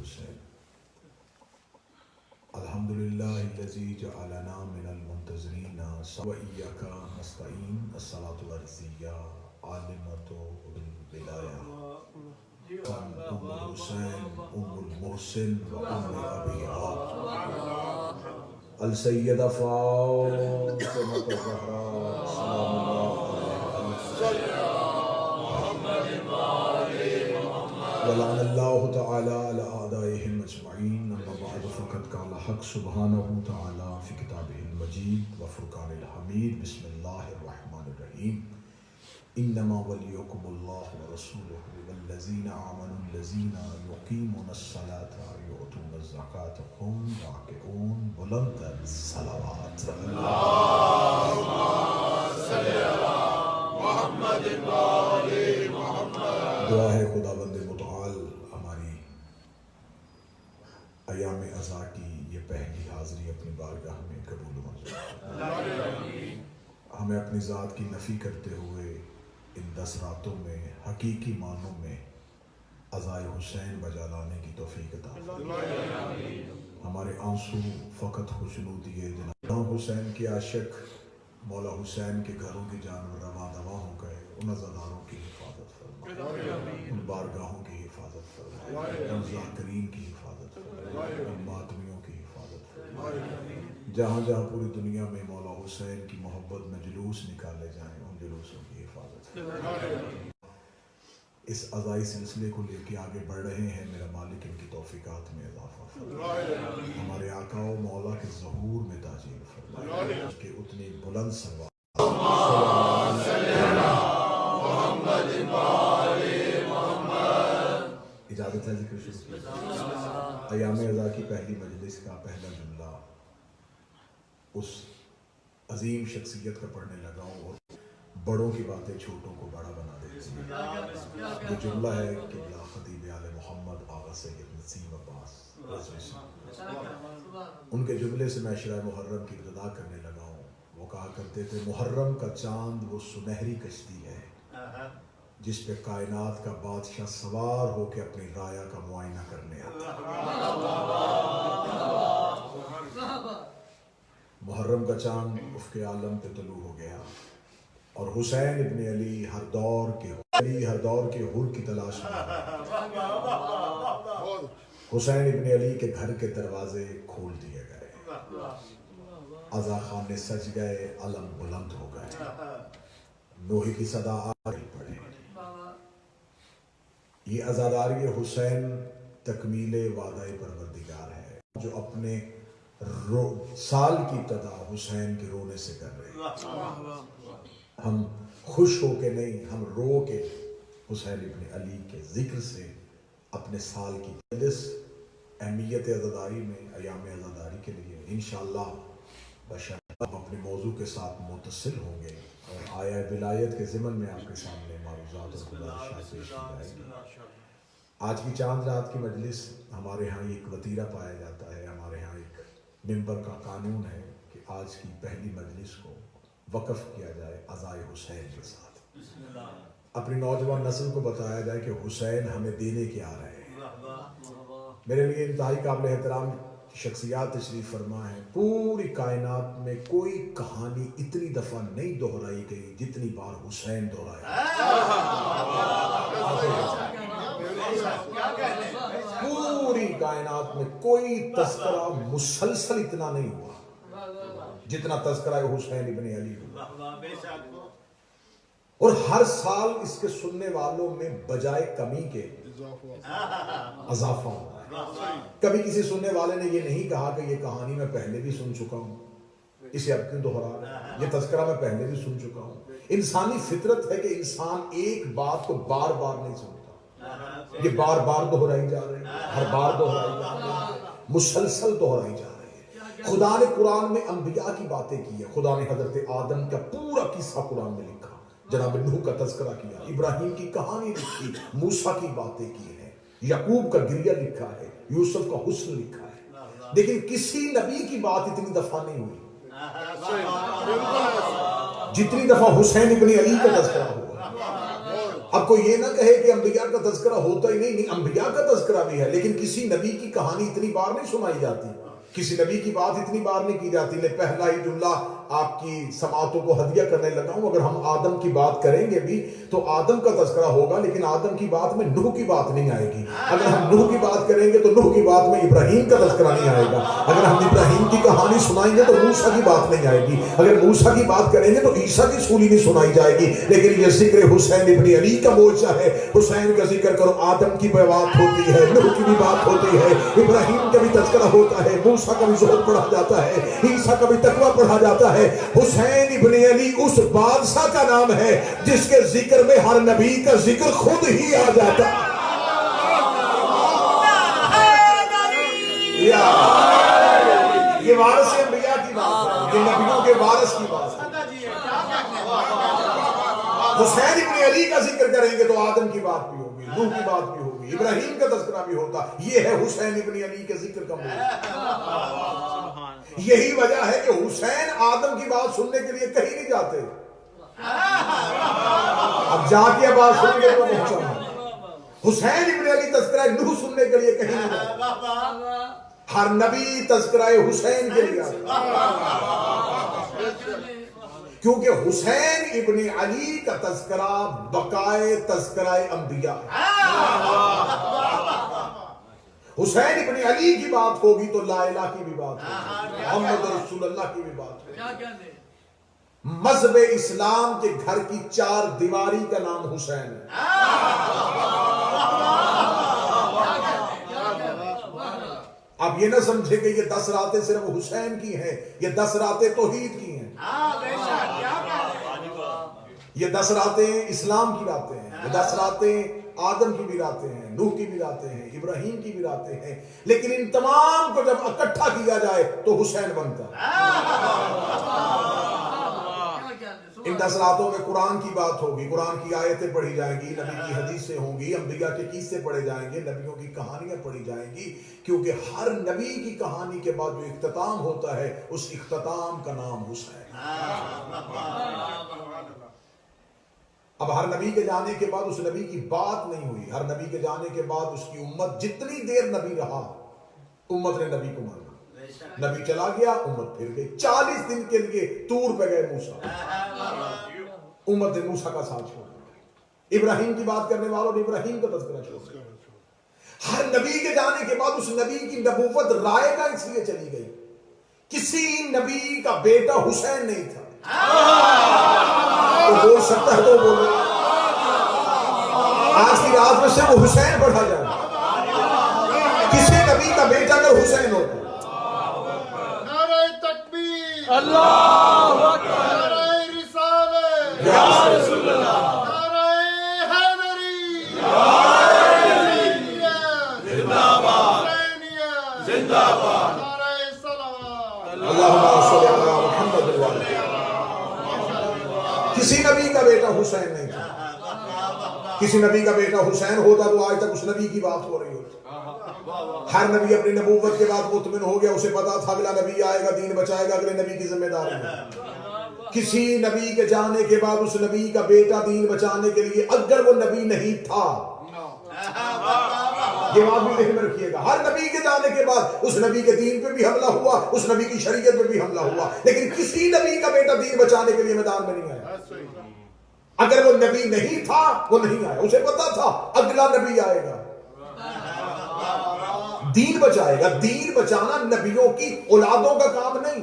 حسین. الحمدللہ الذی جعلنا من المنتظرین وإیاک نستعین. الصلاۃ والعزیہ عالمۃ بالولایہ ام الحسین ام المحسن و ام ابیہا السیدہ فاطمہ الزہرا سلام اللہ ولعن اللہ تعالی علی اعدائہم اجمعین. اما بعد فقد قال حق سبحانہ تعالی فی کتابہ المجید و فرقان الحمید. بسم اللہ الرحمن الرحیم. انما ولیکم اللہ ورسولہ والذین آمنوا الذین یقیمون الصلاۃ ویؤتون الزکاۃ وهم راکعون. بلند صلوات. اللہم صلی علی محمد و آل محمد. دعا ہے خداوند متعال ہماری ایام عزا کی یہ پہلی حاضری اپنی بارگاہ میں قبول و منظور. ہمیں اپنی ذات کی نفی کرتے ہوئے ان 10 راتوں میں حقیقی معنوں میں عزائے حسین بجا لانے کی توفیق عطا فرمائے. ہمارے آنسو فقط خوشنودی جناب حسین کے عاشق مولا حسین کے گھروں کی جانب رواں دواں ہو گئے. ان عزاداروں کی حفاظت فرمائے, ان بارگاہوں کی حفاظت فرمائے, ان ذاکرین کی حفاظت فرمائے, ان ماتمیوں کی حفاظت فرمائے. جہاں جہاں پوری دنیا میں مولا حسین کی محبت میں جلوس نکالے جائیں ان جلوسوں کی حفاظت فرمائے. اس عزائی سلسلے کو لے کے آگے بڑھ رہے ہیں, میرا مالک ان کی توفیقات میں اضافہ فرمائے. ہمارے آقا و مولا کے ظہور میں تاجیل فرمائے کہ اتنی بلند سلوات. اجازت ہے ذکر شروع کی. ایام عزا کی پہلی مجلس کا پہلا جملہ اس عظیم شخصیت کا پڑھنے لگا ہوں اور بڑوں کی باتیں چھوٹوں کو بڑا بنا دیتی ہیں. یہ جملہ ہے قبلہ خطیب آل محمد آغا سید نسیم عباس رضوی صاحب. ان کے جملے سے میں عشرہ محرم کی ابتدا کرنے لگا ہوں. وہ کہا کرتے تھے محرم کا چاند وہ سنہری کشتی ہے جس پہ کائنات کا بادشاہ سوار ہو کے اپنی رایا کا معائنہ کرنے آتا. محرم کا چاند افق عالم پہ طلوع ہو گیا اور حسین ابن علی ہر دور کے حر کی تلاش میں. حسین ابن علی کے گھر کے دروازے کھول دیے گئے, عزا خانے سج گئے, علم بلند ہو گئے, نوحی کی صدا آگے پڑے. یہ عزاداری حسین تکمیل وعدہ پروردگار ہے جو اپنے سال کی ابتدا حسین کے رونے سے کر رہے ہیں. ہم خوش ہو کے نہیں, ہم رو کے حسین ابن علی کے ذکر سے اپنے سال کی مجلس اہمیت عزاداری میں ایام عزاداری کے لیے انشاءاللہ بشرط ہم اپنے موضوع کے ساتھ متصل ہوں گے اور آیا ولایت کے ضمن میں آپ کے سامنے معروضات اور گزارشات پیش کی جائے گی. آج کی چاند رات کی مجلس ہمارے ہاں ایک وتیرہ پایا جاتا ہے. ہمارے ہاں ایک ممبر کا قانون ہے کہ آج کی پہلی مجلس کو وقف کیا جائے عزائے حسین کے ساتھ. اپنی نوجوان نسل کو بتایا جائے کہ حسین ہمیں دینے کے آ رہے ہیں. میرے لیے انتہائی قابل احترام شخصیات تشریف فرما ہے. پوری کائنات میں کوئی کہانی اتنی دفعہ نہیں دہرائی گئی جتنی بار حسین دہرایا. پوری کائنات میں کوئی تذکرہ مسلسل اتنا نہیں ہوا جتنا تذکرہ حسین ابن علی ہوا. اور ہر سال اس کے سننے والوں میں بجائے کمی کے اضافہ ہوا ہے. کبھی کسی سننے والے نے یہ نہیں کہا کہ یہ کہانی میں پہلے بھی سن چکا ہوں, اسے اب کیوں دہرا رہا ہے, یہ تذکرہ میں پہلے بھی سن چکا ہوں. انسانی فطرت ہے کہ انسان ایک بات کو بار بار نہیں سنتا, یہ بار بار دہرائی جا رہی ہے, ہر بار دہرائی جا رہی ہے, مسلسل دہرائی جا رہی ہے. خدا نے قرآن میں انبیاء کی باتیں کی ہے. خدا نے حضرت آدم کا پورا قصہ قرآن میں لکھا, جناب نوح کا تذکرہ کیا, ابراہیم کی کہانی لکھی, موسیٰ کی باتیں کی ہیں, یعقوب کا گریہ لکھا ہے, یوسف کا حسن لکھا ہے. لیکن کسی نبی کی بات اتنی دفعہ نہیں ہوئی جتنی دفعہ حسین ابن علی کا تذکرہ ہوا. اب کوئی یہ نہ کہے کہ انبیاء کا تذکرہ ہوتا ہی نہیں، انبیاء کا تذکرہ بھی ہے، لیکن کسی نبی کی کہانی اتنی بار نہیں سنائی جاتی، کسی نبی کی بات اتنی بار نہیں کی جاتی۔ میں پہلا ہی جملہ آپ کی سماعتوں کو ہدیہ کرنے لگا ہوں، اگر ہم آدم کی بات کریں گے بھی تو آدم کا تذکرہ ہوگا، لیکن آدم کی بات میں نوح کی بات نہیں آئے گی۔ اگر ہم نوح کی بات کریں گے تو نوح کی بات میں ابراہیم کا تذکرہ نہیں آئے گا۔ اگر ہم ابراہیم کی کہانی سنائیں گے تو موسیٰ کی بات نہیں آئے گی۔ اگر موسیٰ کی بات کریں گے تو عیسیٰ کی سولی نہیں سنائی جائے گی۔ لیکن یہ ذکر حسین ابن علی کا موجہ ہے، حسین کا ذکر کرو، آدم کی بات ہوتی ہے، نوح کی بھی بات ہوتی ہے، ابراہیم کا بھی تذکرہ ہوتا ہے، موسیٰ کا بھی زہد پڑھا جاتا ہے، عیسیٰ کا بھی تقویٰ پڑھا جاتا ہے۔ حسین ابن علی اس بادشاہ کا نام ہے جس کے ذکر میں ہر نبی کا ذکر خود ہی آ جاتا ہے۔ یہ وارث انبیاء کی بات ہے، یہ نبیوں کے وارث کی بات ہے۔ حسین ابن علی کا ذکر کریں گے تو آدم کی بات بھی ہوگی، نوح کی بات بھی ہوگی، ابراہیم کا تذکرہ بھی ہوتا۔ یہ ہے حسین ابن علی کے ذکر کا موضوع۔ یہی وجہ ہے کہ حسین آدم کی بات سننے کے لیے کہیں نہیں جاتے، اب جا کے بات سنیں گے تو پہنچا۔ حسین ابن علی تذکرہ نوح سننے کے لیے کہیں نہیں جاتے، ہر نبی تذکرہ حسین کے لیے آتا، کیونکہ حسین ابن علی کا تذکرہ بقائے تذکرہ انبیاء ہے۔ حسین ابن علی کی بات ہوگی تو لا الہ کی بھی بات ہوگی، محمد رسول اللہ کی بھی بات ہوگی۔ مذہب اسلام کے گھر کی چار دیواری کا نام حسین ہے۔ اب یہ نہ سمجھے کہ یہ 10 راتیں صرف حسین کی ہیں، یہ 10 راتیں توحید کی ہیں، یہ 10 راتیں اسلام کی راتیں ہیں، یہ 10 راتیں آدم کی بھی راتیں ہیں، نوح کی بھی راتیں ہیں، ابراہیم کی بھی راتیں ہیں، لیکن ان تمام کو جب اکٹھا کیا جائے تو حسین بنتا ہے۔ ان 10 راتوں میں قرآن کی بات ہوگی، قرآن کی آیتیں پڑھی جائیں گی، نبی کی حدیثیں ہوں گی، انبیاء کے قصے پڑھے جائیں گے، نبیوں کی کہانیاں پڑھی جائیں گی، کیونکہ ہر نبی کی کہانی کے بعد جو اختتام ہوتا ہے اس اختتام کا نام حسین۔ اب ہر نبی کے جانے کے بعد اس نبی کی بات نہیں ہوئی، ہر نبی کے جانے کے بعد اس کی امت جتنی دیر نبی رہا امت نے نبی کو مانا، نبی چلا گیا امت پھر گئی۔ 40 دن کے لیے طور پہ گئے موسیٰ، امت نے موسیٰ کا ساتھ چھوڑ دیا، ابراہیم کی بات کرنے والوں نے ابراہیم کا تذکرہ چھوڑ دیا۔ ہر نبی کے جانے کے بعد اس نبی کی نبوت رائے گا اس لیے چلی گئی، کسی نبی کا بیٹا حسین نہیں تھا۔ تو بول سکتا ہے تو بولے، آج کی رات میں سے وہ حسین پڑھا جائے، کسی نبی کا بیٹا اگر حسین ہوتا۔ نعرہ تکبیر، اللہ اکبر، نعرہ رسالت، یا رسول اللہ، نعرہ حیدری، زندہ باد، حسینیت، زندہ باد، نعرہ صلوات۔ اللہم صلی علی محمد وعلی۔ کسی نبی کا بیٹا حسین نہیں تھا، کسی نبی کا بیٹا حسین ہوتا تو آج تک اس نبی کی بات ہو رہی ہوتی۔ ہر نبی اپنی نبوت کے بعد مطمئن ہو گیا، اسے پتا تھا اگلا نبی آئے گا، دین بچائے گا، اگلے نبی کی ذمہ داری ہے۔ کسی نبی کے جانے کے بعد اس نبی کا بیٹا دین بچانے کے لیے اگر وہ نبی نہیں تھا، یہ بات بھی ذہن میں رکھیے گا، ہر نبی کے جانے کے بعد اس نبی کے دین پہ بھی حملہ ہوا، اس نبی کی شریعت پہ بھی حملہ ہوا، لیکن کسی نبی کا بیٹا دین بچانے کے لیے میدان میں نہیں آیا۔ اگر وہ نبی نہیں تھا وہ نہیں آیا، اسے پتا تھا اگلا نبی آئے گا، دین بچائے گا۔ دین بچانا نبیوں کی اولادوں کا کام نہیں،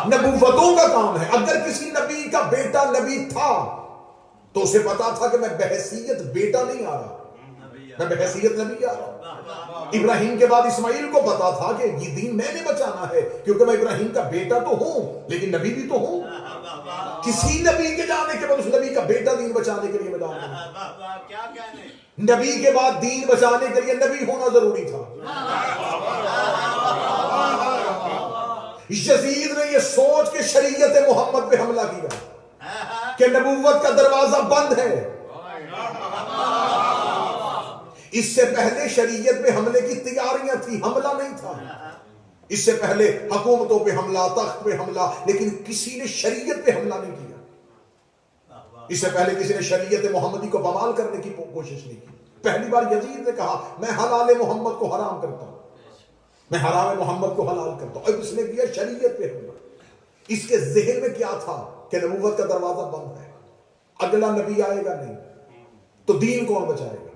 نبوتوں کا کام ہے۔ اگر کسی نبی کا بیٹا نبی تھا تو اسے پتا تھا کہ میں بحیثیت بیٹا نہیں آ رہا، میں بحیثیت نبی آ رہا ہوں۔ ابراہیم کے بعد اسماعیل کو پتا تھا کہ یہ دین میں نے بچانا ہے، کیونکہ میں ابراہیم کا بیٹا تو ہوں لیکن نبی بھی تو ہوں۔ کسی نبی کے جانے کے بعد اس نبی کا بیٹا دین بچانے کے لیے میدان میں، نبی کے بعد دین بچانے کے لیے نبی ہونا ضروری تھا۔ یزید نے یہ سوچ کے شریعت محمد پہ حملہ کیا کہ نبوت کا دروازہ بند ہے، اس سے پہلے شریعت پہ حملے کی تیاریاں تھی، حملہ نہیں تھا۔ اس سے پہلے حکومتوں پہ حملہ، تخت پہ حملہ، لیکن کسی نے شریعت پہ حملہ نہیں کیا. اس سے پہلے کسی نے شریعت محمدی کو بمال کرنے کی کوشش نہیں کی. پہلی بار یزید نے کہا میں حلال محمد کو حرام کرتا ہوں، میں حرام محمد کو حلال کرتا ہوں. اب اس نے کیا شریعت پہ حملہ. اس کے ذہن میں کیا تھا کہ نبوت کا دروازہ بند ہے، اگلا نبی آئے گا نہیں تو دین کون بچائے گا.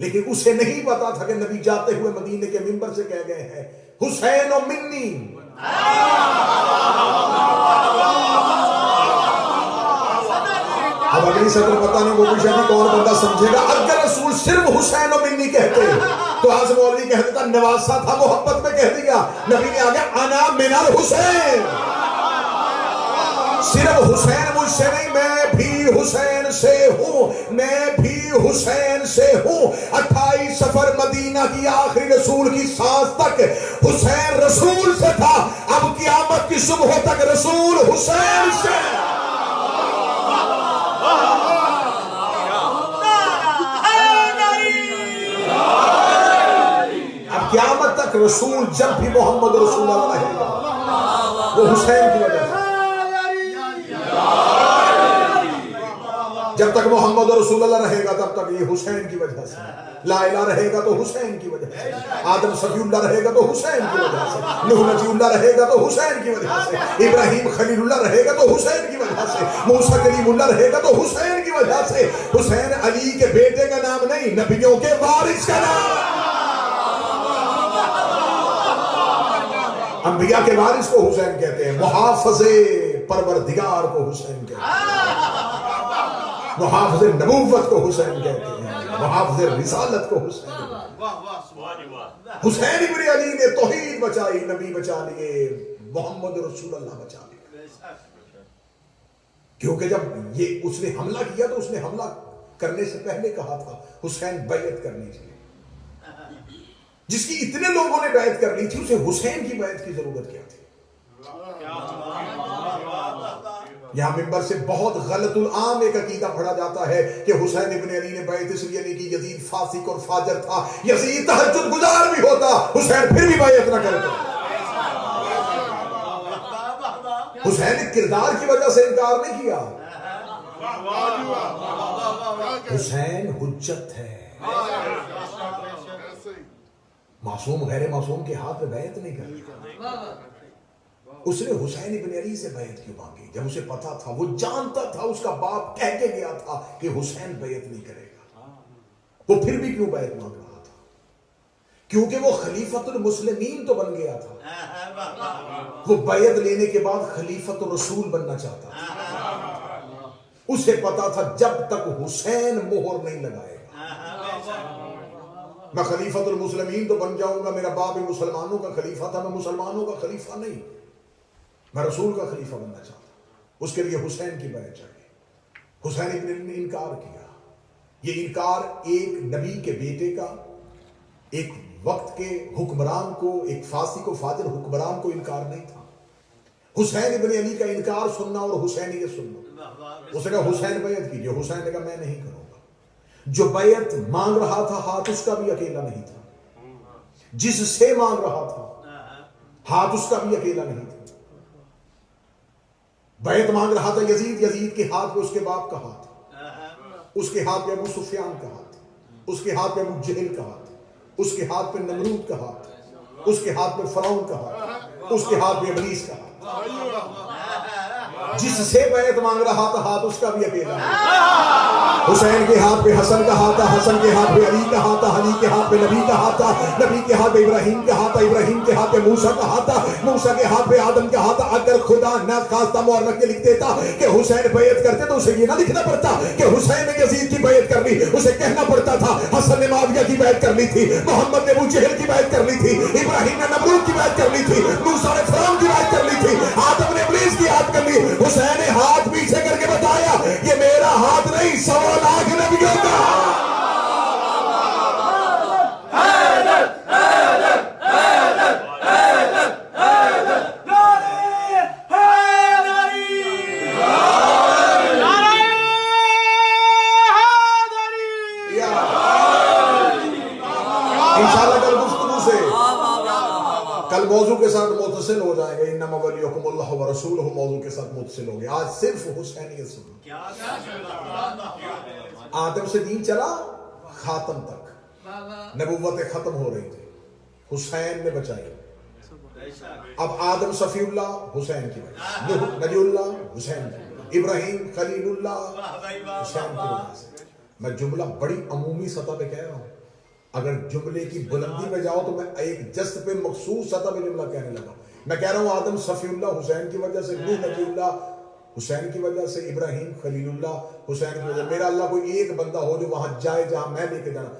لیکن اسے نہیں پتا تھا کہ نبی جاتے ہوئے مدینے کے منبر سے کہہ گئے ہیں حسین و منی. اب اگلی سطر پتہ نہیں وہ بھی شاید کون بندہ سمجھے گا. اگر رسول صرف حسین و منی کہتے تو آج مولوی کہتا تھا نواسا تھا محبت میں کہہ دیا. نبی نے آگے انا من الحسین، صرف حسین مجھ سے نہیں، میں بھی حسین سے ہوں، میں بھی حسین سے ہوں. 28 سفر مدینہ کی آخری رسول کی سانس تک حسین رسول سے تھا. اب قیامت کی صبح تک رسول حسین سے. اب قیامت تک رسول جب بھی محمد رسول اللہ رہے گا وہ حسین کی وجہ سے. جب تک محمد رسول اللہ رہے گا تب تک یہ حسین کی وجہ سے. لا الہ رہے گا تو حسین کی وجہ سے، آدم صفی اللہ رہے گا تو حسین کی وجہ سے، نوح نجی اللہ رہے گا تو حسین کی وجہ سے، ابراہیم خلیل اللہ رہے گا تو حسین کی وجہ سے، موسیٰ کلیم اللہ رہے گا تو حسین کی وجہ سے. حسین علی کے بیٹے کا نام نہیں، نبیوں کے وارث کا نام. انبیاء کے وارث کو حسین کہتے ہیں، محافظ پروردگار کو حسین کہتے ہیں، محافظ نبوت کو حسین کہتے ہیں، محافظ رسالت کو حسین کہتے ہیں. حسین ابن علی نے توحید بچائی، نبی بچا لیے، محمد رسول اللہ بچا لیے. کیونکہ جب یہ اس نے حملہ کیا تو اس نے حملہ کرنے سے پہلے کہا تھا حسین بیعت کرنی چاہیے. جس کی اتنے لوگوں نے بیعت کر لی تھی اسے حسین کی بیعت کی ضرورت کیا تھی. یہاں منبر سے بہت غلط العام ایک عقیدہ پڑھا جاتا ہے کہ حسین ابن علی نے بیعت اس لیے نہیں کی یزید فاسق اور فاجر تھا، یزید تہجد گزار بھی ہوتا حسین پھر بھی بیعت نہ کرتا. حسین نے کردار کی وجہ سے انکار نہیں کیا. حسین حجت ہے. معصوم غیر معصوم کے ہاتھ میں بیعت نہیں کرتا. اس نے حسین ابن علی سے بیعت کیوں مانگی جب اسے پتا تھا، وہ جانتا تھا، اس کا باپ کہہ کے گیا تھا کہ حسین بیعت نہیں کرے گا. وہ پھر بھی کیوں بیعت مانگ رہا تھا؟ کیونکہ وہ خلیفۃ المسلمین تو بن گیا تھا. وہ بیعت لینے کے بعد خلیفۃ الرسول بننا چاہتا تھا. اسے پتا تھا جب تک حسین مہر نہیں لگائے گا میں خلیفۃ المسلمین تو بن جاؤں گا. میرا باپ مسلمانوں کا خلیفہ تھا، میں مسلمانوں کا خلیفہ نہیں، میں رسول کا خلیفہ بننا چاہتا ہوں. اس کے لیے حسین کی بیعت چاہیے. حسین ابن علی نے انکار کیا. یہ انکار ایک نبی کے بیٹے کا، ایک وقت کے حکمران کو، ایک فاسق و فاجر حکمران کو انکار نہیں تھا. حسین ابن علی کا انکار سننا اور حسینیت سننا. اس نے کہا حسین بیعت کیجیے. حسین نے کہا میں نہیں کروں گا. جو بیعت مانگ رہا تھا ہاتھ اس کا بھی اکیلا نہیں تھا، جس سے مانگ رہا تھا ہاتھ اس کا بھی اکیلا نہیں تھا. بیعت مانگ رہا تھا یزید، یزید کے ہاتھ پہ اس کے باپ کا ہاتھ، اس کے ہاتھ پہ ابو سفیان کا ہاتھ، اس کے ہاتھ پہ ابو جہل کا ہاتھ، اس کے ہاتھ پہ نمرود کا ہاتھ، اس کے ہاتھ پہ فرعون کا ہاتھ، اس کے ہاتھ پہ ابلیس کا ہاتھ. جس سے بیعت مانگ رہا تھا ہاتھ اس کا بھی اکیلا. حسین کے ہاتھ پہ حسن کا ہاتھ تھا، حسن کے ہاتھ پہ علی کا ہاتھ تھا، علی کے ہاتھ پہ نبی کا ہاتھ تھا، نبی کے ہاتھ پہ ابراہیم کا ہاتھ تھا، ابراہیم کے ہاتھ پہ موسیٰ کا ہاتھ تھا، موسیٰ کے ہاتھ پہ آدم کا ہاتھ تھا. اگر خدا نہ خواستہ مہر رکھ کے لکھ دیتا کہ حسین بیعت کرتے تو اسے یہ نہ لکھنا پڑتا کہ حسین نے یزید کی بیعت کر لی. اسے کہنا پڑتا تھا حسن نے معاویہ کی بیعت کر لی تھی، محمد نے ابو جہل کی بیعت کر لی تھی، ابراہیم نے نمرود کی بیعت کر لی تھی، موسیٰ نے فرعون کی بیعت کر لی تھی، آدم نے ابلیس کی بیعت کر لی. حسین نے ہاتھ پیچھے کر کے بتایا یہ میرا ہاتھ نہیں، 100 لاکھ نبیوں کا. کل موضوع کے ساتھ متصل ہو جائیں گے، انما ولیکم اللہ ورسولہ موضوع کے ساتھ متصل ہو گئے. آج صرف حسینیت سنو. آدم سے دین چلا خاتم تک، نبوت ختم ہو رہی تھی، حسین نے بچائی. اب آدم صفی اللہ حسین کی وجہ، نوح نبی اللہ حسین کی، ابراہیم خلیل اللہ حسین کی وجہ سے. میں جملہ بڑی عمومی سطح پہ کہہ رہا ہوں، اگر جملے کی بلندی پہ جاؤ تو میں ایک جست پہ مخصوص سطح پہ جملہ کہنے لگا. میں کہہ رہا ہوں آدم صفی اللہ حسین کی وجہ سے، نوح نبی اللہ حسین کی وجہ سے، ابراہیم خلیل اللہ حسین کی وجہ سے. میرا اللہ کوئی ایک بندہ ہو جو وہاں جائے جہاں میں لے کے جانا،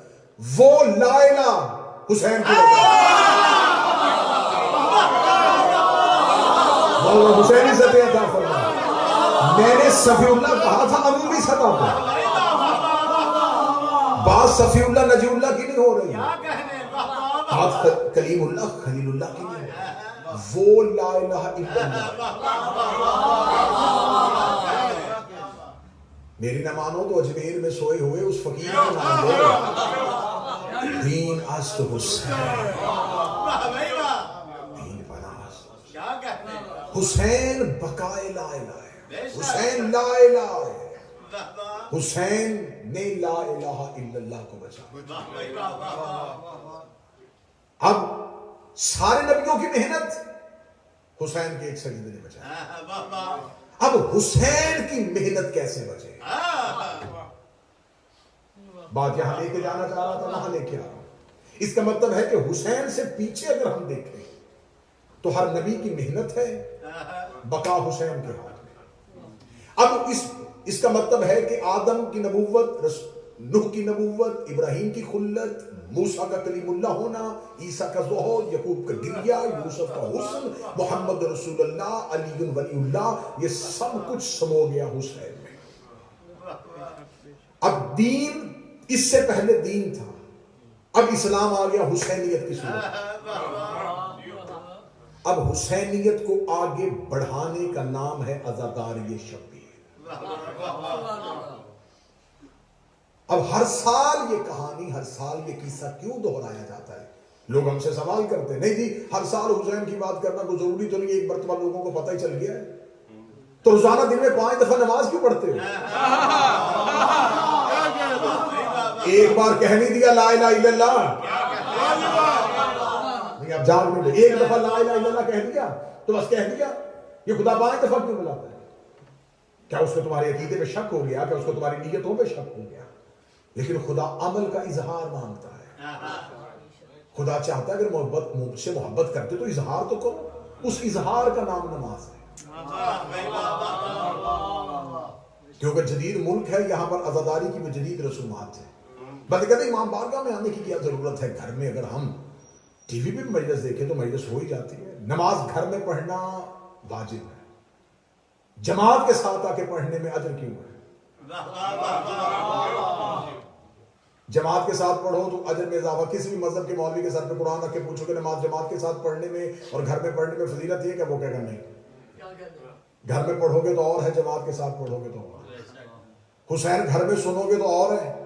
وہ لا الہ حسین کی وجہ سے. حسینی سطح عطا فرما. میں نے صفی اللہ کہا تھا عمومی سطح پہ، بات صفی اللہ نجی اللہ کی نہیں ہو رہی، بات کلیم اللہ خلیل اللہ کی نہیں ہے. وہ لا الہ الا اللہ. میری نہ مانو تو اجمیر میں سوئے ہوئے اس فقیر کا نام لو، دین است حسین، دین پناست حسین بقائے لا الہ ہے، حسین لا الہ ہے. حسین نے لا الہ الا اللہ کو بچا. اب سارے نبیوں کی محنت حسین کے ایک سجدے نے بچائی. اب حسین کی محنت کیسے بچے؟ بات یہاں لے کے جانا چاہ رہا تھا، وہاں لے کے آ رہا ہوں. اس کا مطلب ہے کہ حسین سے پیچھے اگر ہم دیکھیں تو ہر نبی کی محنت ہے، بقا حسین کے ہاتھ میں. اب اس کا مطلب ہے کہ آدم کی نبوت، نوح کی نبوت، ابراہیم کی خلت، موسیٰ کا کلیم اللہ ہونا، عیسیٰ کا ظہور، یعقوب کا گریہ، یوسف کا حسن، محمد رسول اللہ، علی ولی اللہ، یہ سب کچھ سمو گیا حسین میں. اب دین اس سے پہلے دین تھا، اب اسلام آ گیا حسینیت کی صورت. اب حسینیت کو آگے بڑھانے کا نام ہے عزاداری شبیر. اب ہر سال یہ کہانی، ہر سال یہ قصہ کیوں دہرایا جاتا ہے؟ لوگ ہم سے سوال کرتے ہیں، نہیں جی ہر سال حسین کی بات کرنا کوئی ضروری تو نہیں، ایک مرتبہ لوگوں کو پتہ ہی چل گیا ہے تو روزانہ دن میں 5 دفعہ نماز کیوں پڑھتے ہو؟ ایک بار کہہ نہیں دیا لا الہ الا اللہ، نہیں اب جاگ نہیں دے. ایک دفعہ لا الہ الا اللہ کہہ دیا تو بس کہہ دیا. یہ خدا 5 دفعہ کیوں بلاتا ہے؟ کیا اس کو تمہارے عقیدے پہ شک ہو گیا؟ کیا اس کو تمہاری نیتوں پہ شک ہو گیا؟ لیکن خدا عمل کا اظہار مانگتا ہے. خدا چاہتا ہے اگر محبت سے محبت کرتے تو اظہار تو کرو. اس اظہار کا نام نماز ہے. کیونکہ جدید ملک ہے، یہاں پر عزاداری کی بھی جدید رسومات ہیں. بلکہ کہتے امام بارگاہ میں آنے کی کیا ضرورت ہے؟ گھر میں اگر ہم ٹی وی پہ مجلس دیکھیں تو مجلس ہو ہی جاتی ہے. نماز گھر میں پڑھنا واجب ہے. جماعت کے ساتھ آ کے پڑھنے میں اجر کیوں ہے؟ جماعت کے ساتھ پڑھو تو اجر میں اضافہ. کسی بھی مذہب کے مولوی کے سر پہ قرآن رکھ کے پوچھو کہ نماز جماعت کے ساتھ پڑھنے میں اور گھر میں پڑھنے میں فضیلت یہ کہ وہ کہے گا نہیں. گھر میں پڑھو گے تو اور ہے، جماعت کے ساتھ پڑھو گے تو اور. حسین گھر میں سنو گے تو اور ہے،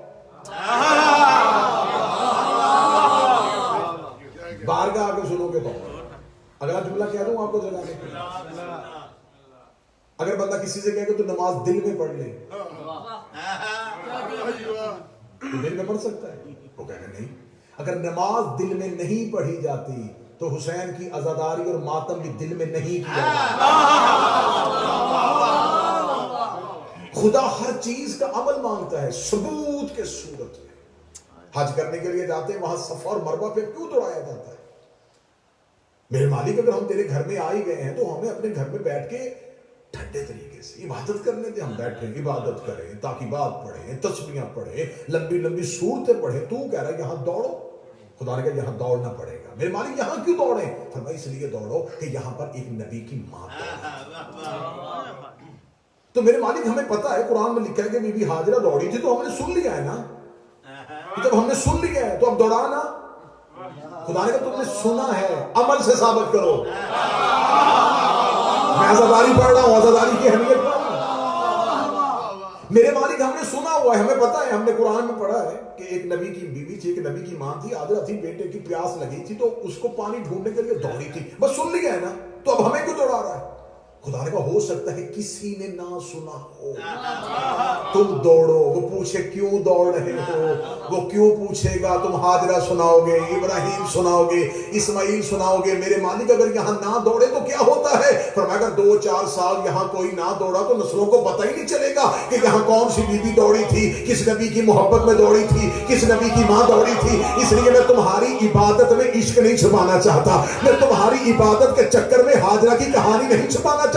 بارگاہ آ کے سنو گے تو اور. اگلا جملہ کہہ دوں آپ کو جلانے کے لیے. اگر بندہ کسی سے کہے کہ تو نماز دل میں پڑھ لے تو دل میں پڑھ سکتا ہے؟ وہ کہے گا نہیں. اگر نماز دل میں نہیں پڑھی جاتی تو حسین کی عزاداری اور ماتم بھی دل میں نہیں کیا جاتا. خدا ہر چیز کا عمل مانگتا ہے ثبوت کے صورت میں. حج کرنے کے لیے جاتے ہیں، وہاں صفا اور مروہ پہ کیوں دوڑایا جاتا ہے؟ میرے مالک اگر ہم تیرے گھر میں آ ہی گئے ہیں تو ہمیں اپنے گھر میں بیٹھ کے ٹھنڈے طریقے سے عبادت کرنے دے. ہم بیٹھیں عبادت کریں، تاکیبات پڑھیں، تسبیحاں پڑھیں، لمبی لمبی سورتیں پڑھیں. تو کہہ رہا ہے یہاں دوڑو. خدا نے کہا یہاں دوڑنا پڑے گا. میرے مالک یہاں کیوں دوڑیں؟ فرمایا اس لیے دوڑو کہ یہاں پر ایک نبی کی ماں ہے. تو میرے مالک ہمیں پتا ہے قرآن میں لکھا ہے کہ بی بی ہاجرہ دوڑی تھی تو ہم نے سن لیا ہے نا. جب ہم نے سن لیا ہے تو اب دوڑانا. خدا نے کہا تم نے سنا ہے، عمل سے ثابت کرو. میں عزاداری پڑھ رہا ہوں، عزاداری کی اہمیت پڑھ رہا ہوں. میرے مالک ہم نے سنا ہوا ہے، ہمیں پتا ہے، ہم نے قرآن میں پڑھا ہے کہ ایک نبی کی بیوی تھی، ایک نبی کی ماں تھی، عادت تھی، بیٹے کی پیاس لگی تھی تو اس کو پانی ڈھونڈنے کے لیے دوڑی تھی، بس سن لیا ہے نا، تو اب ہمیں کیوں دوڑا رہا ہے؟ خدا نے کہا ہو سکتا ہے کسی نے نہ سنا ہو، تم دوڑو، وہ پوچھے کیوں دوڑ رہے ہو، وہ کیوں پوچھے گا، تم ہاجرہ سناؤ گے، ابراہیم سناؤ گے، اسماعیل سناؤ گے، میرے مالک اگر یہاں نہ دوڑے تو کیا ہوتا ہے؟ فرمایا اگر 2-4 سال یہاں کوئی نہ دوڑا تو نسلوں کو پتہ ہی نہیں چلے گا کہ یہاں کون سی بیوی دوڑی تھی، کس نبی کی محبت میں دوڑی تھی، کس نبی کی ماں دوڑی تھی۔ اس لیے میں تمہاری عبادت میں عشق نہیں چھپانا چاہتا، میں تمہاری عبادت کے چکر میں ہاجرہ کی کہانی نہیں چھپانا چاہتا۔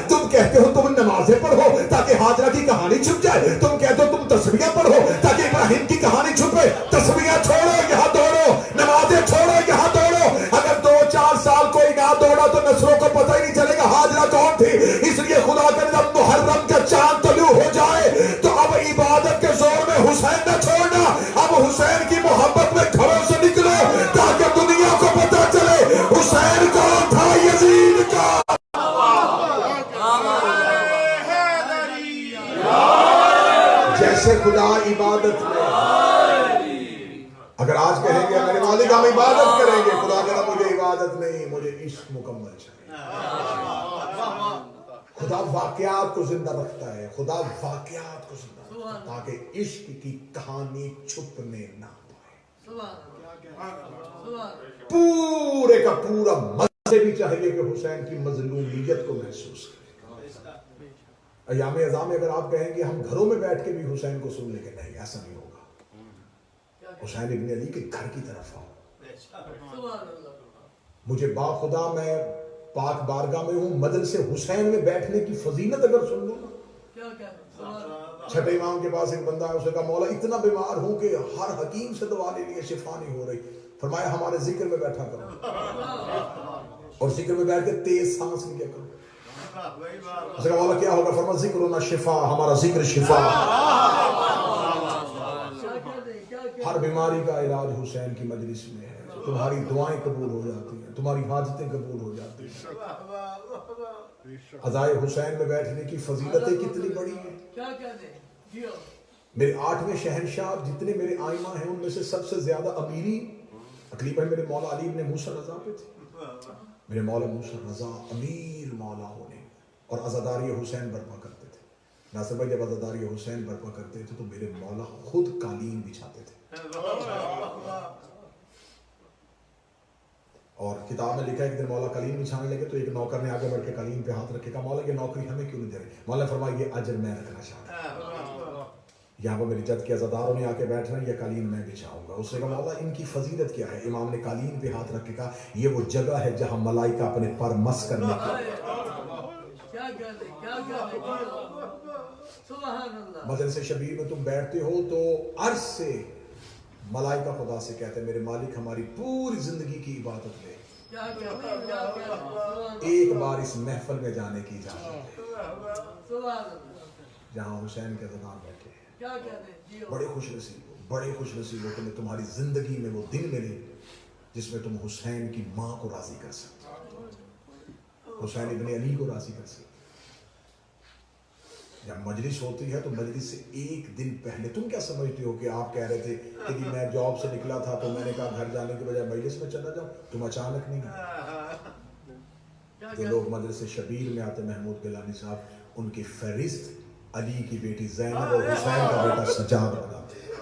تم کہتے ہو تم نمازیں پڑھو تاکہ ہاجرہ کی کہانی چھپ جائے، تم کہتے ہو تم تسبیحاں پڑھو تاکہ ابراہیم کی کہانی چھپے۔ تسبیحاں چھوڑو یہاں دوڑو، نمازیں چھوڑو یہاں دوڑو۔ اگر 2-4 سال کوئی نہ دوڑا تو نسلوں کو پتہ ہی نہیں چلے گا ہاجرہ کون تھی۔ اس لیے خدا کے جب محرم کا چاند طلوع ہو جائے تو اب عبادت کے زور میں حسین نہ چھوڑنا، اب حسین کی محبت میں گھروں سے نکلو تاکہ دنیا کو پتہ چلے حسین کون تھا، یزید کا۔ جیسے خدا عبادت میں، اگر آج کہیں گے میرے مالک ہم عبادت کریں گے، خدا کہنا مجھے عبادت نہیں، مجھے عشق مکمل چاہیے۔ خدا واقعات کو زندہ رکھتا ہے، خدا واقعات کو زندہ رکھتا ہے تاکہ عشق کی کہانی چھپنے نہ پائے۔ پورے کا پورا مزے بھی چاہیے کہ حسین کی مظلومیت کو محسوس کریں۔ ایام اعظام میں اگر آپ کہیں گے ہم گھروں میں بیٹھ کے بھی حسین کو سن لیں گے، نہیں ایسا نہیں ہوگا۔ حسین ابن علی کے گھر کی طرف آؤ۔ مجھے با خدا میں پاک بارگاہ میں ہوں، مجلس حسین میں بیٹھنے کی فضیلت اگر سن لوں نا۔ چھٹے امام کے پاس ایک بندہ ہے، اسے کہا مولا اتنا بیمار ہوں کہ ہر حکیم سے دوا لے لیے شفا نہیں ہو رہی، فرمایا ہمارے ذکر میں بیٹھا کرو اور ذکر میں بیٹھ کے تیز سانس لیا کرو۔ اسے کہا مولا کیا ہوگا؟ فرمایا ذکرنا شفا، ہمارا ذکر شفا۔ ہر بیماری کا علاج حسین کی مجلس میں ہے، تمہاری دعائیں قبول ہو جاتی ہیں، تمہاری حاجتیں قبول ہو جاتی ہیں۔ عزائے حسین میں بیٹھنے کی فضیلتیں کتنی بڑی ہیں۔ میرے 8ویں شہنشاہ جتنے میرے آئمہ ہیں ان میں سے سب سے زیادہ امیری تقریباً میرے مولا علی ابن موسیٰ رضا پہ تھی۔ میرے مولا موسیٰ رضا امیر مولا ہونے اور عزاداری حسین برپا کرتے تھے۔ ناصر بھائی جب عزاداری حسین برپا کرتے تھے تو میرے مولا خود قالین بچھاتے تھے، اور کتاب میں لکھا ہے کہ دن مولا قالین بچھانے لگے تو ایک نوکر نے آگے بڑھ کے قالین پہ ہاتھ رکھے، کہا مولا یہ نوکری ہمیں کیوں نہیں دے رہے؟ مولا نے فرمایا یہ اجر میں رکھنا چاہتا ہوں، یہاں پر میری جد کے عزاداروں نے آ کے بیٹھنا، یہ قالین میں بچھاؤں گا۔ اس نے کہا مولا ان کی فضیلت کیا ہے؟ امام نے قالین پہ ہاتھ رکھ کے کہا یہ وہ جگہ ہے جہاں ملائکہ اپنے پر مس کرنے کی۔ مجلس شبیر میں تم بیٹھتے ہو تو عرش سے ملائکہ خدا سے کہتے ہیں میرے مالک ہماری پوری زندگی کی عبادت لے، ایک بار اس محفل میں جانے کی اجازت ہے جہاں حسین کے عزادار بیٹھے ہیں۔ بڑے خوش نصیب ہو، بڑے خوش نصیب ہو، تمہیں تمہاری زندگی میں وہ دن ملے جس میں تم حسین کی ماں کو راضی کر سکتے، حسین ابن علی کو راضی کر سکتے۔ جب مجلس ہوتی ہے تو مجلس سے ایک دن پہلے تم کیا سمجھتے ہو کہ آپ کہہ رہے تھے کہ میں جاب سے نکلا تھا تو میں نے کہا گھر جانے کے بجائے مجلس میں چلا جاؤں، تم اچانک نہیں گئے۔ جو لوگ مجلس شبیر میں آتے محمود گیلانی صاحب ان کی فہرست علی کی بیٹی زینب اور حسین کا بیٹا سجاد بناتے ہیں۔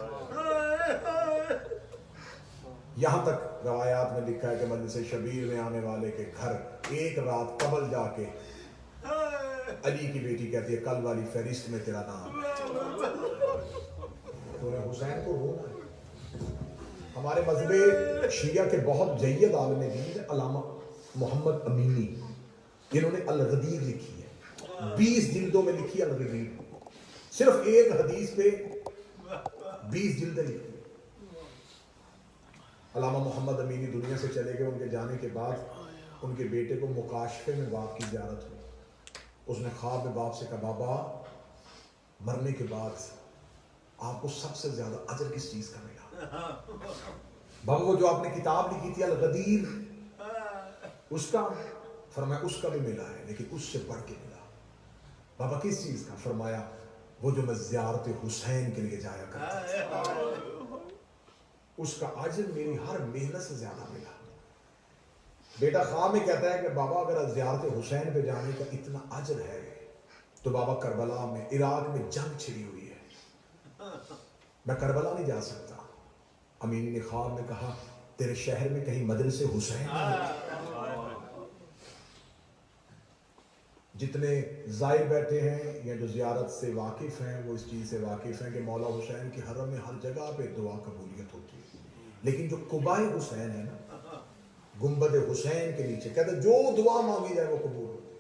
یہاں تک روایات میں لکھا ہے کہ مجلس شبیر میں آنے والے کے گھر ایک رات قبل جا کے علی کی بیٹی کہتی ہے کل والی فہرست میں تیرا نام ہے، تو حسین کو رونا ہے۔ ہمارے مذہب شیعہ کے بہت جید عالم دین ہے علامہ محمد امینی، جنہوں نے الغدیر لکھی ہے، 20 جلدوں میں لکھی الغدیر، صرف ایک حدیث پہ 20 جلدیں لکھی۔ علامہ محمد امینی دنیا سے چلے گئے، ان کے جانے کے بعد ان کے بیٹے کو مکاشفے میں باپ کی زیارت ہوئی، اس نے خواب میں باپ سے کہا بابا مرنے کے بعد آپ کو سب سے زیادہ اجر کس چیز کا ملا؟ بابا وہ جو آپ نے کتاب لکھی تھی الغدیر اس کا؟ فرمایا اس کا بھی ملا ہے لیکن اس سے بڑھ کے ملا۔ بابا کس چیز کا؟ فرمایا وہ جو میں زیارت حسین کے لیے جایا کرتا تھا، اس کا اجر میری ہر محنت سے زیادہ ملا۔ بیٹا خواہ میں کہتا ہے کہ بابا اگر زیارت حسین پہ جانے کا اتنا اجر ہے تو بابا کربلا میں، عراق میں جنگ چھڑی ہوئی ہے، میں کربلا نہیں جا سکتا۔ امین نے خواب میں کہا تیرے شہر میں کہیں مدرسے حسین ہے؟ جتنے زائر بیٹھے ہیں یا جو زیارت سے واقف ہیں وہ اس چیز سے واقف ہیں کہ مولا حسین کی حرم میں ہر جگہ پہ دعا قبولیت ہوتی ہے، لیکن جو قبائے حسین ہے نا، گنبد حسین کے نیچے کہتے ہیں جو دعا مانگی جائے وہ قبول ہوتی ہے۔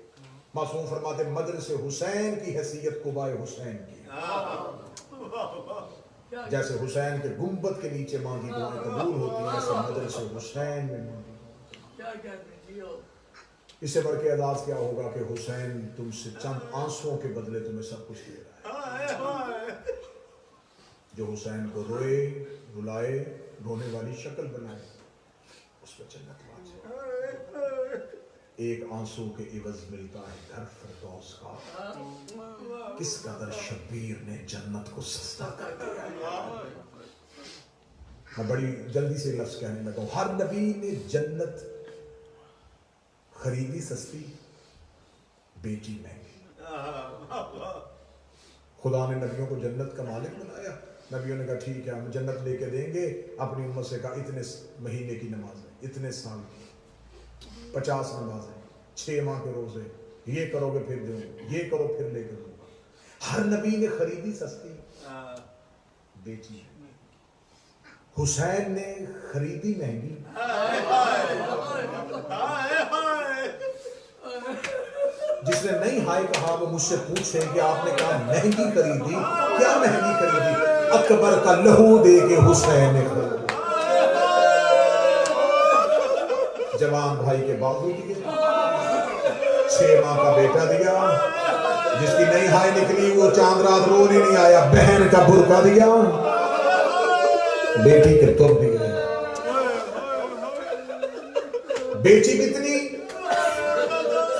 معصوم فرماتے مدرسے حسین کی حیثیت قبائے حسین کی، جیسے حسین کے گنبد کے نیچے مانگی دعائیں قبول ہوتی ہیں، ایسے مدرسے حسین میں مانگی۔ اس سے بڑھ کے اعزاز کیا ہوگا کہ حسین تم سے چند آنسوؤں کے بدلے تمہیں سب کچھ دے رہا ہے۔ جو حسین کو روئے، رلائے، رونے والی شکل بنائے، اس پہ جنت واجب۔ ایک آنسو کے عوض ملتا ہے گھر فردوس کا، کس قدر شبیر نے جنت کو سستا کر دیا۔ میں بڑی جلدی سے لفظ کہنے لگا ہوں، ہر نبی نے جنت خریدی سستی، بیچی مہنگی۔ خدا نے نبیوں کو جنت کا مالک بنایا، نبیوں نے کہا ٹھیک ہے ہم جنت لے کے دیں گے، اپنی امت سے کہا اتنے مہینے کی نمازیں، اتنے سال کی 50 نمازیں، 6 ماہ کے روزے، یہ کرو گے پھر دوں گا، یہ کرو پھر لے کے دوں گا۔ ہر نبی نے خریدی سستی، بیچی۔ حسین نے خریدی مہنگی، جس نے نہیں ہائے کہا وہ مجھ سے پوچھے کہ آپ نے کہا مہنگی خریدی، کیا مہنگی خریدی؟ اکبر کا لہو دے کے حسین نے خریدی۔ جوان بھائی کے بازو دیے، 6 ماہ کا بیٹا دیا، جس کی نہیں ہائے نکلی وہ چاند رات رونے نہیں آیا، بہن کا برقع دیا، بیٹی کے تر دیے۔ بیچی کتنی؟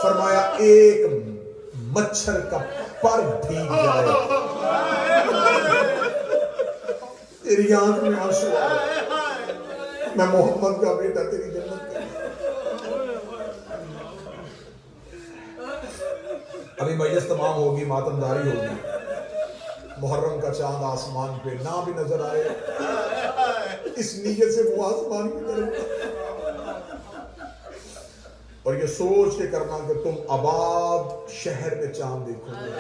فرمایا ایک مچھر کا پر بھیگ جائے تیری آنکھ میں آنسو آئے، میں محمد کا بیٹا تیری جنت کا۔ ابھی مجلس تمام ہوگی، ماتمداری ہوگی، محرم کا چاند آسمان پہ نہ بھی نظر آئے، اس نیت سے وہ آسمان کی طرف، اور یہ سوچ کے کرنا کہ تم آباد شہر میں چاند دیکھو گے،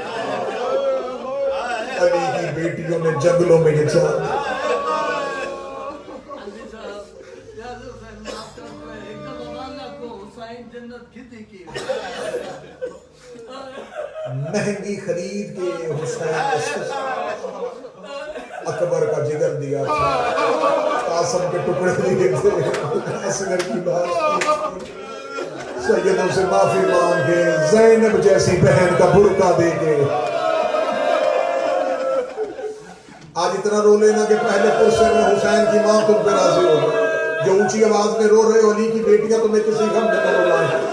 علی کی بیٹیوں نے جنگلوں میں یہ چاند۔ مہنگی خرید کے حسین اکبر کا جگر دیا تھا، قاسم کے ٹکڑے دیے تھے، اصغر کی بات سیدوں سے معافی مانگ کے، زینب جیسی بہن کا برقع دے کے۔ آج اتنا رو لینا کہ پہلے پرسے میں حسین کی ماں تم پہ راضی ہو، جو اونچی آواز میں رو رہے ہو علی کی بیٹیاں تمہیں کسی غم میں نہ روائیں۔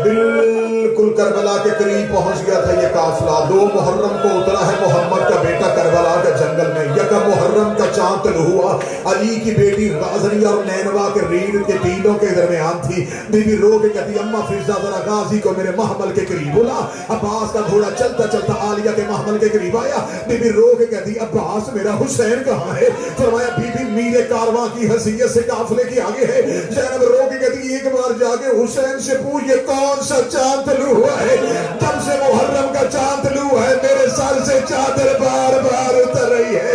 بالکل کربلا کے قریب پہنچ گیا تھا یہ قافلہ، 2 محرم کو اترا ہے محمد کا بیٹا کربلا کے جنگل میں، 1 محرم کا چاند طلوع ہوا، علی کی بیٹی غازنیہ اور نینوا کے ریڑھ کے ٹیلوں کے درمیان تھی، بی بی رو کے کہتی اما فضہ ذرا غازی کو میرے محمل کے قریب بلا۔ عباس کا گھوڑا چلتا چلتا عالیہ کے محمل کے قریب آیا، بی بی رو کے کہتی عباس میرا حسین کہاں ہے؟ فرمایا بی بی میرے کارواں کی حیثیت سے قافلے کی آگے ہے۔ زینب رو کے کہتی ایک بار جا کے حسین سے پوچھ یہ کون سا چاند طلوع ہوا ہے؟ جب سے محرم کا چاند طلوع ہوا ہے میرے سر سے چادر بار بار اتر رہی ہے،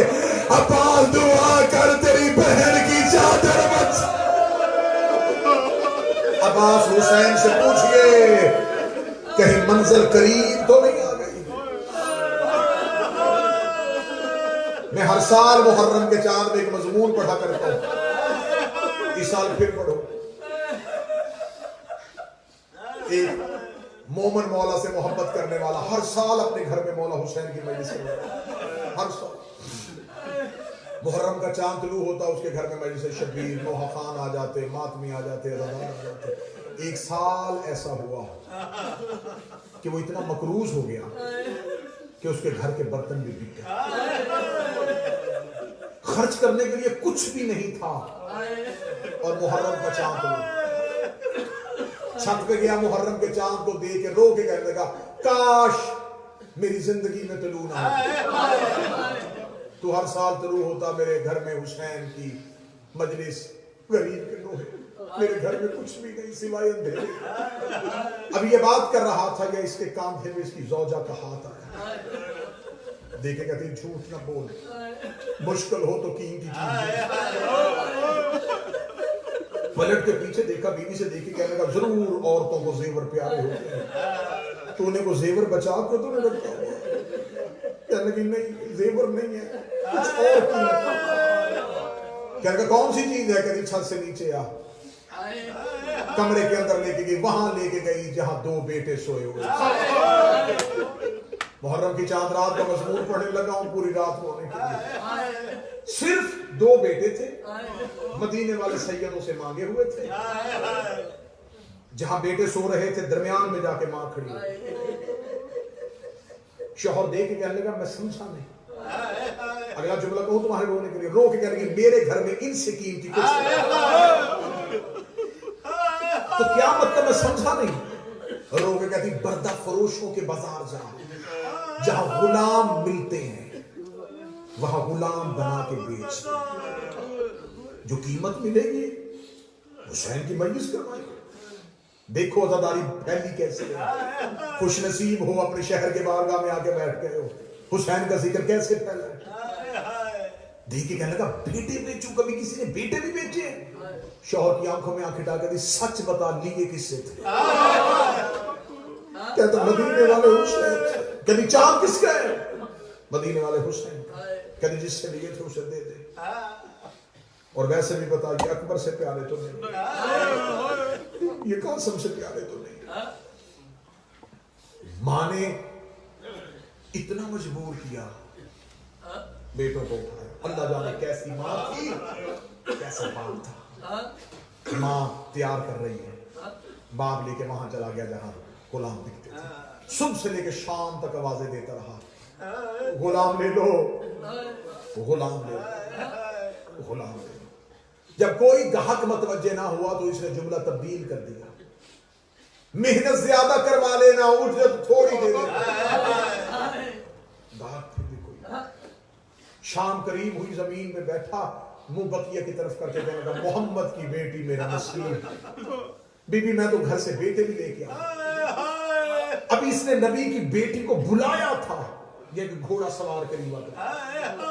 عباس دعا کر تیری بہن کی چادر بچ۔ عباس حسین سے پوچھئے کہیں منزل قریب تو نہیں آ گئی؟ میں ہر سال محرم کے چاند میں ایک مضمون پڑھا کرتا ہوں، اس سال پھر پڑھو۔ ایک مومن مولا سے محبت کرنے والا ہر سال اپنے گھر میں مولا حسین کی مجلس کرتا، ہر سال محرم کا چاند طلوع ہوتا اس کے گھر میں مجلس شبیر، نوحہ خان آ جاتے، ماتمی آ جاتے، رضوان آ جاتے۔ ایک سال ایسا ہوا کہ وہ اتنا مقروض ہو گیا کہ اس کے گھر کے برتن بھی بک گئے، خرچ کرنے کے لیے کچھ بھی نہیں تھا، اور محرم کا چاند ہوا، چھت پہ گیا محرم کے چاند کو دیکھ کے رو کے کہنے لگا کاش میری زندگی میں طلوع نہ ہو، تو ہر سال طلوع ہوتا میرے گھر میں حسین کی مجلس، غریب کے لوہے، میرے گھر میں کچھ بھی نہیں سوائے اندھیرے۔ اب یہ بات کر رہا تھا کہ اس کے کاندھے میں اس کی زوجہ کا ہاتھ آیا، دیکھے کہتے ہیں جھوٹ نہ بول، مشکل ہو تو قیمتی چیز، پلٹ کے پیچھے دیکھا، بیوی سے دیکھی، کہنے لگا ضرور عورتوں کو زیور پیارے ہوتے ہیں، تو نے وہ زیور بچا کے تو نے رکھا ہوا، کہنے لگی نہیں زیور نہیں ہے، کچھ اور قیمت، کہنے لگا کون سی چیز ہے، کہتی چھت سے نیچے آ، کمرے کے اندر لے کے گئی، وہاں لے کے گئی جہاں 2 بیٹے سوئے ہوئے، محرم کی چاند رات کا مزمور پڑھنے لگا ہوں پوری رات رونے کے لیے، صرف 2 بیٹے تھے، مدینے والے سیدوں سے مانگے ہوئے تھے، جہاں بیٹے سو رہے تھے درمیان میں جا کے ماں کھڑی ہوئی، شوہر دیکھ کے کہنے لگا میں سمجھا نہیں، اگلا جملہ کہوں تمہارے رونے کے لیے، رو کے کہنے لگی میرے گھر میں ان سے قیمتی کچھ نہیں، تو کیا مطلب میں سمجھا نہیں، رو کے کہتی بردہ فروشوں کے بازار جا، جہاں غلام ملتے ہیں وہاں غلام بنا کے بیچ دیں، جو قیمت ملے گی حسین کی مجلس کروائیں، دیکھو عزاداری پھیلی کیسے ہے، خوش نصیب ہو اپنے شہر کے بارگاہ میں آ کے بیٹھ گئے ہو، حسین کا ذکر کیسے پھیلا ہے، دیکھ کے کہنے لگا بیٹے بیچوں، کبھی کسی نے بیٹے بھی بیچے، شوہر کی آنکھوں میں آنکھ ڈال کے سچ بتا لیے کس سے تھے، کہتا مدینے والے حسین، کہتی چاند کس کا ہے، مدینے والے حسین، کہتی جس سے لیے تھے اسے دے دے، اور ویسے بھی بتا یہ اکبر سے پیارے تو نہیں، یہ قاسم سے پیارے تو نہیں، ماں نے اتنا مجبور کیا بیٹوں کو اٹھایا، اللہ جانے کیسی ماں تھی کیسا باپ تھا، ماں تیار کر رہی ہے، باپ لے کے وہاں چلا گیا جہاں غلام بکتے تھے، صبح سے لے کے شام تک آوازیں دیتا رہا، غلام لے لو غلام لے لو غلام لے لو، جب کوئی گاہک متوجہ نہ ہوا تو اس نے جملہ تبدیل کر دیا، محنت زیادہ کروا لینا اجرت تھوڑی دے دینا، گاہک پھر بھی کوئی، شام قریب ہوئی زمین میں بیٹھا، منہ بقیہ کی طرف کر کے کہنے لگا محمد کی بیٹی میرا نصیب، بی بی میں تو گھر سے بیٹے بھی لے کے آیا، ابھی اس نے نبی کی بیٹی کو بلایا تھا، یہ گھوڑا سوار قریب آتا،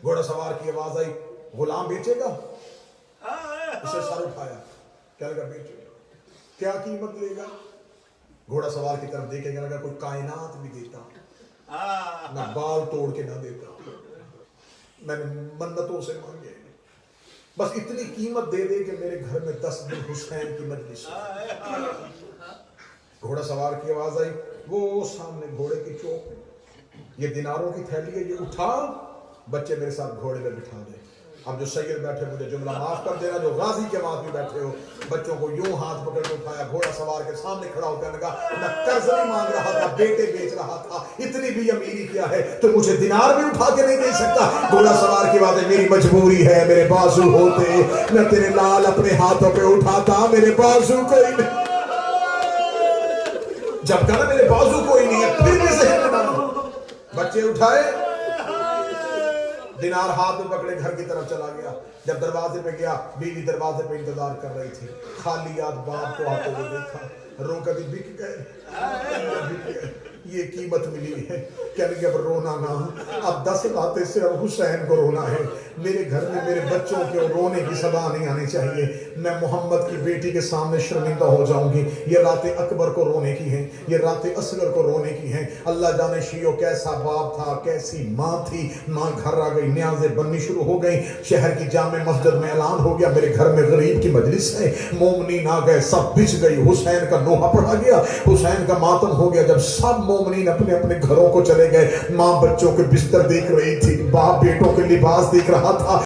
گھوڑا سوار کی آواز آئی غلام بیچے گا، اسے سر اٹھایا، کیا لگا بیچے گا، کیا قیمت لے گا، گھوڑا سوار کی طرف دیکھے گا لگا کوئی کائنات بھی دیتا، نہ بال توڑ کے نہ دیتا، میں نے منتوں سے مانگے، بس اتنی قیمت دے دے کہ میرے گھر میں 10 دن حسین کی مجلس ہو، گھوڑا سوار کی آواز آئی، وہ سامنے گھوڑے کی چوک، یہ دیناروں کی تھیلی ہے، یہ اٹھا، بچے میرے ساتھ گھوڑے پہ بٹھا دے، اب جو سید بیٹھے مجھے جملہ معاف کر دینا، جو غازی کے بعد بھی بیٹھے ہو، بچوں کو یوں ہاتھ پکڑ کے اٹھایا، گھوڑا سوار کے سامنے کھڑا ہو کر لگا میں قرض نہیں مانگ رہا تھا، بیٹے بیچ رہا تھا، اتنی بھی امیری کیا ہے تو مجھے دینار بھی اٹھا کے نہیں دے سکتا، گھوڑا سوار کی بات ہے میری مجبوری ہے، میرے بازو ہوتے میں تیرے لال اپنے ہاتھوں پہ اٹھاتا، میرے بازو کوئی نہیں، جب کہا میرے بازو کوئی نہیں ہے پھر بھی ذہن میں ڈالو، بچے اٹھائے، دینار ہاتھ میں پکڑے گھر کی طرف چلا گیا، جب دروازے پہ گیا بیوی دروازے پہ انتظار کر رہی تھی، خالی ہاتھ باپ کو آتے ہوئے دیکھا، رو کر بک گئے، یہ قیمت ملی ہے، کہنے کہ اب رونا نہ، اب 10 باتیں سے اب حسین کو رونا ہے، میرے گھر میں میرے بچوں کے رونے کی صدا نہیں آنی چاہیے، میں محمد کی بیٹی کے سامنے شرمندہ ہو جاؤں گی، یہ راتیں اکبر کو رونے کی ہیں، یہ راتیں اصغر کو رونے کی ہیں، اللہ جانے شیعو کیسا باپ تھا، کیسی ماں تھی، ماں گھر آ گئی، نیازیں بننی شروع ہو گئیں، شہر کی جامع مسجد میں اعلان ہو گیا میرے گھر میں غریب کی مجلس ہے، مومنین آ گئے، سب بچ گئی، حسین کا نوحہ پڑھا گیا، حسین کا ماتم ہو گیا، جب سب مومنین اپنے اپنے گھروں کو چلے گئے، ماں بچوں کے بستر دیکھ رہی تھی، باپ بیٹوں کے لباس دیکھ رہا تھا،